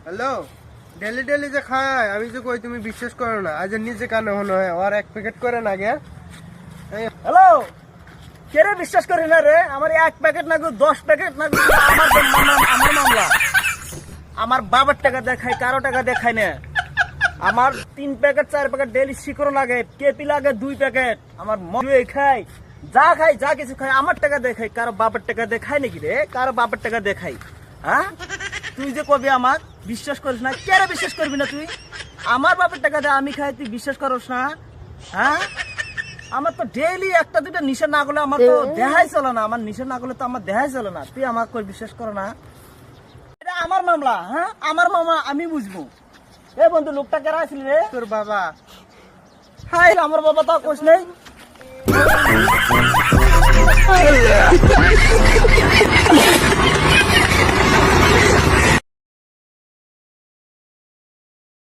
Hello, daily daily যে খায় আমি যে কই তুমি বিশ্বাস করো না, আজ নিজে কানে মনে হয় আর এক প্যাকেট করে না গে। হ্যালো, কে রে বিশ্বাস করি না রে? আমার 1 প্যাকেট না 10 প্যাকেট না আমার মামলা। আমার বাবার টাকা দেখাই, কারো টাকা দেখাই না। আমার 3 প্যাকেট 4 প্যাকেট ডেলি শিকড় লাগে, কেপি লাগে 2 প্যাকেট। আমার মজুয়ে খাই, যা কিছু খাই আমার টাকা দেখাই, কারো বাবার টাকা দেখাই নাকি রে? কারো বাবার টাকা দেখাই? হ্যাঁ, তুই যে কবি আমার বিশ্বাস করিস না, কে রে বিশ্বাস করবি না তুই? আমার বাবার টাকা দে আমি খাই, তুই বিশ্বাস করিস না? হ্যাঁ, আমার তো ডেইলি একটা দুটা নিশা না করলে আমার তো দেখাই চলে না। আমার নিশা না করলে তো আমার দেখাই চলে না। তুই আমার কই বিশ্বাস করো না? এটা আমার মামলা। হ্যাঁ, আমার মামলা, আমি বুঝবো। এ বন্ধু, লোকটা কেরা আসলি রে? তোর বাবা। হাই, আমার বাবা তো কোশ নেই।